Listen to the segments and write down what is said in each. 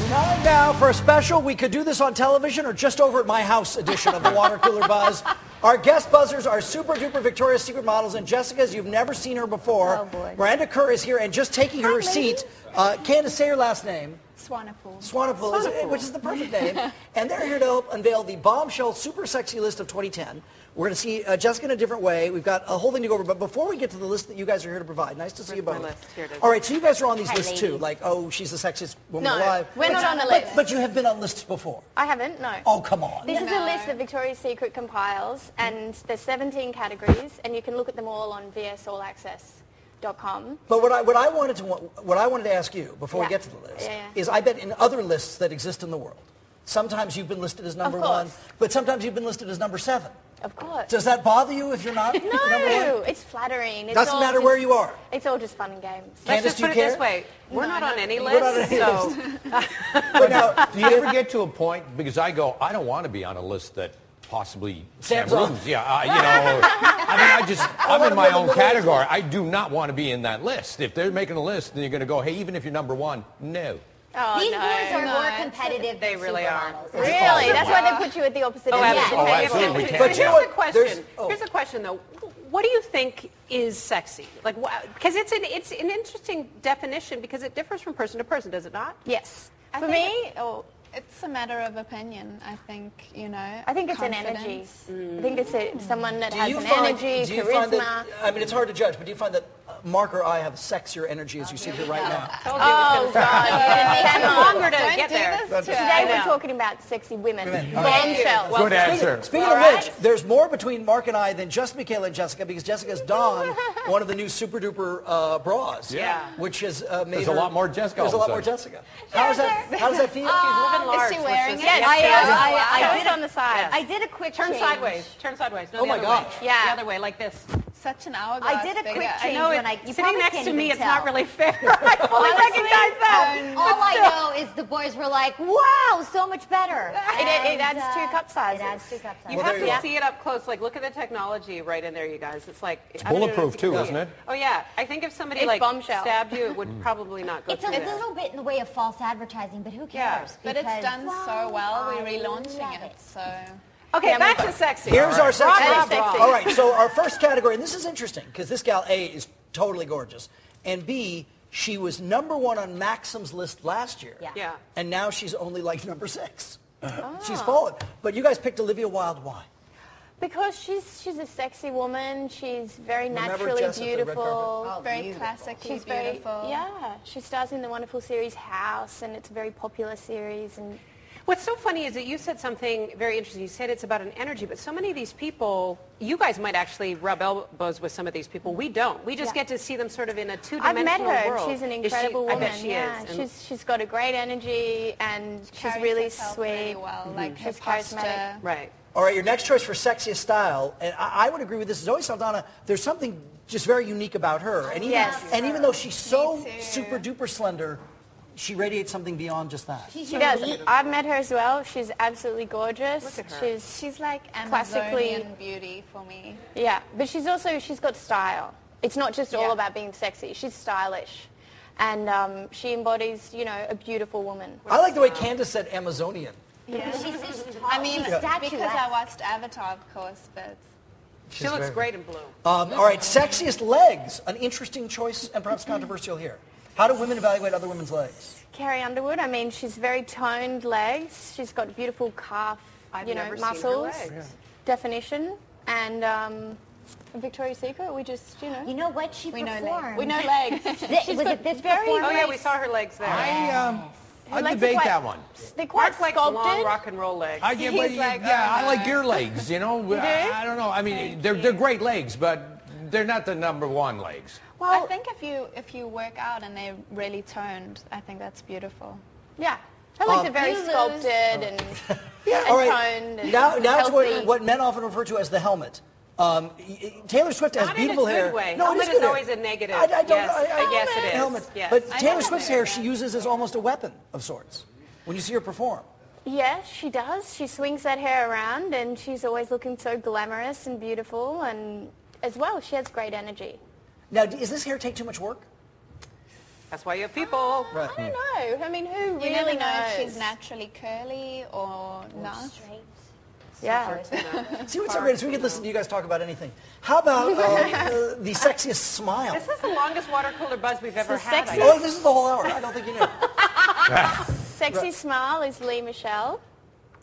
Time now for a special. We could do this on television or just over at my house edition of the Water Cooler Buzz. Our guest buzzers are super duper Victoria's Secret models, and Jessica, as you've never seen her before. Oh, boy. Miranda Kerr is here and just taking her seat. Candice, say your last name. Swanepoel. Swanepoel, which is the perfect name. And they're here to help unveil the bombshell super sexy list of 2010. We're going to see Jessica in a different way. We've got a whole thing to go over. But before we get to the list that you guys are here to provide, nice to see you both. My list. Here it is. All right, so you guys are on these lists ladies. too. Like, oh, she's the sexiest woman No, alive. we're not on the list. But you have been on lists before. I haven't, no. Oh, come on. This is a list that Victoria's Secret compiles, and there's 17 categories, and you can look at them all on vsallAccess.com. But what I wanted to ask you before we get to the list is, I bet in other lists that exist in the world, sometimes you've been listed as number one, but sometimes you've been listed as number 7. Of course. Does that bother you if you're not number 1? No, it's flattering. Doesn't matter where you are. It's all just fun and games. Let's just put it this way. We're not on any list, not on any so... But now, Do you ever get to a point, because I don't want to be on a list that possibly Sam's Sam on. Rubin's, I'm in my own category. I do not want to be in that list. If they're making a list, then you're going to go, hey, even if you're number 1, no. Oh, These no. boys are more competitive They than really are. supermodels. Really? That's why they put you at the opposite Oh, end. absolutely. Oh, absolutely. We But can't. you know Here's the what? question. Here's the question, though. What do you think is sexy? Like, because it's an interesting definition because it differs from person to person, does it not? Yes. I For think me, it's a matter of opinion. I think, I think it's an energy. confidence. I think it's someone that Do has you an find- energy, do you find charisma. that, I mean, it's hard to judge, but do you find that Mark or I have sexier energy as you sit here right now? Oh, God. It took longer to get there. Today we're talking about sexy women. Bombshells. Good answer. Speaking of which, there's more between Mark and I than just Michaela and Jessica, because Jessica's donned one of the new super duper bras. Yeah. Which has made There's her... a lot more Jessica There's a all of lot a more sudden. Jessica. How does that feel? Large, Is she wearing it? Yes, I I did on the side. I did a quick Turn change. sideways. Turn sideways. No, Oh the my other gosh. way. Yeah. The other way, like this. Such an hourglass. I did a quick figure. change No, when you sitting probably next can't to me, even it's tell. not really fair. I fully recognize that. All I know is the boys were like, wow, so much better. It adds 2 cup sizes. It adds 2 cup sizes. You have to see it up close. Like, look at the technology right in there, you guys. It's like... It's bulletproof, too, isn't it? Oh, yeah. I think if somebody, It's like, bombshell. stabbed you, it would probably not go It's through a that. little bit in the way of false advertising, but who cares? But it's Because done so well. We're I relaunching love it. So Okay, back to sexy. Here's our sexy Bra, list. bra, bra. All right, so our first category, and this is interesting, because this gal, A, is totally gorgeous, and B, she was number 1 on Maxim's list last year. Yeah. And now she's only like number 6. She's fallen. But you guys picked Olivia Wilde. Why? Because she's a sexy woman. She's very Remember naturally Jess at the red beautiful. carpet? very classically She's very, beautiful. yeah. She stars in the wonderful series House, and it's a very popular series. And What's so funny is that you said something very interesting. You said it's about an energy, but so many of these people, you guys might actually rub elbows with some of these people. We don't. We just get to see them sort of in a I've two-dimensional met her. world. She's an Is she- incredible woman. I bet she yeah. is. And She's got a great energy, and she's Carries really herself sweet. really well. Like her She's charismatic. posture. right. All right, your next choice for sexiest style, and I would agree with this, Zoe Saldana, there's something just very unique about her. And even, Yes. and even though she's so too. super duper slender, she radiates something beyond just that. She does. I've met her as well. She's absolutely gorgeous. Look at her. She's like Classically- Amazonian beauty for me. Yeah, but she's got style. It's not just all Yeah. about being sexy. She's stylish. And she embodies, a beautiful woman. I like the way Candice said Amazonian. Yeah. She's just tall. I mean, she's because I statuesque. watched Avatar, of course, but She looks great in blue. All right, sexiest legs, an interesting choice and perhaps controversial here. How do women evaluate other women's legs? Carrie Underwood, I mean, she's very toned legs. She's got beautiful calf, I've never seen her muscles, legs. definition. And Victoria's Secret, we just, You know what? She We know performed. we know legs. Was She's got it this very performance? Oh, yeah, we saw her legs there. I legs are debate quite- that one. They're quite Mark likes long sculpted. rock and roll legs. I like your legs, I don't know. I mean, they're great legs, but they're not the number 1 legs. I think if you work out and they're really toned, I think that's beautiful. Yeah. Her legs are very you lose. sculpted and All right. toned and Now it's healthy. what men often refer to as the helmet. Taylor Swift has Not beautiful in a good hair. way. No, it Helmet is is good hair. always a negative. I don't, Yes, I yes, it is. Helmet. Yes. But I Taylor know Swift's hair, hair she uses as almost a weapon of sorts. When you see her perform. Yes, she does. She swings that hair around, and she's always looking so glamorous and beautiful, and as well, she has great energy. Now, does this hair take too much work? That's why you have people. Right. I don't know. I mean, who You really never know knows? if she's naturally curly or not. Straight. Yeah. See what's so great is we could listen to you guys talk about anything. How about the sexiest smile? This is the longest water cooler buzz we've ever had. sexiest- I guess. Oh, this is the whole hour. I don't think you knew. Sexy smile is Lee Michelle.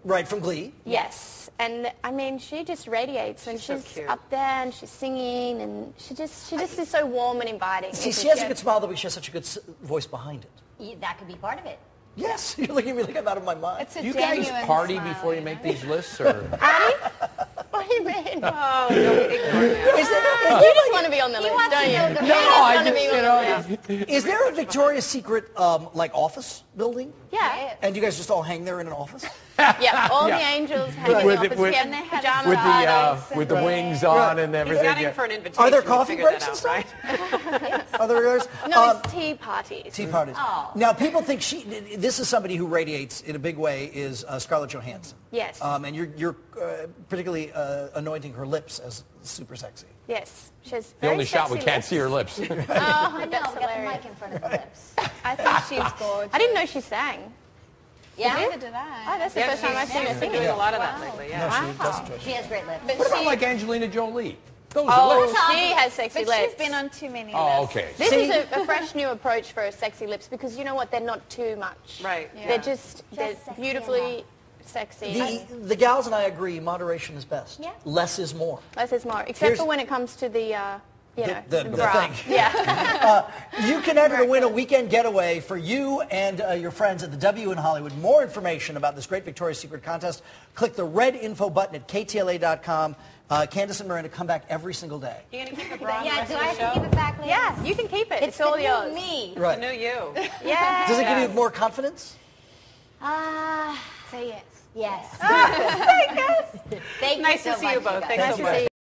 Right, from Glee. Yes. And I mean, she just radiates, and She's so she's cute. up there, and she's singing, and she just is so warm and inviting. See, isn't she has a good smile, though, but she has such a good voice behind it. That could be part of it. Yes, you're looking at me like I'm out of my mind. It's a You guys genuine party smile, before you know? make these lists, or? What do you mean? Oh, don't ignore that. You just want to be on the list, wants to don't you? know the You No, just I want to just, be you on the list. know. Is there a Victoria's Secret, like, office building? Yeah. And you guys just all hang there in an office? Yeah, all Yeah. the angels hang in With the the- office. with- We have And they have pajama With parties. the with the wings on and He's everything. gunning yeah. for an invitation. Are there We coffee figured breaks that and out, stuff? right? Are there others? No, it's tea parties. Tea parties. Oh. Now, people think this is somebody who radiates in a big way is Scarlett Johansson. Yes. And you're particularly anointing her lips as super sexy. Yes. She has The very only shot we sexy can't lips. see her lips. I know, That's we got the hilarious. mic in front of the lips. I think she's gorgeous. I didn't know she sang. Yeah? Neither did I. Oh, that's the Yeah, first time I've seen her she's been singing. doing a lot of that lately, yeah. No, she does enjoy She has great lips. But What about she, like Angelina Jolie? Those Oh, are lips. she has sexy but lips. she's been on too many Oh, lists. okay. This See? is a fresh new approach for her sexy lips because you know what? They're not too much. Right. Yeah. They're just they're sexy beautifully sexy. The gals and I agree, moderation is best. Yeah. Less is more. Less is more, except Here's- for when it comes to the The bra. thing. Yeah. You can enter to win a weekend getaway for you and your friends at the W in Hollywood. More information about this great Victoria's Secret contest, click the red info button at ktla.com. Candice and Miranda come back every single day. You gonna keep the bra on the Yeah, rest do of I the have to show? keep it back later? Yeah, you can keep it. It's the all new yours. me. I knew you. Yeah. Does it give you more confidence? Ah, Say yes. yes. Ah, Thank you Nice so to see you much, both. guys. Thanks Nice so to much. see you.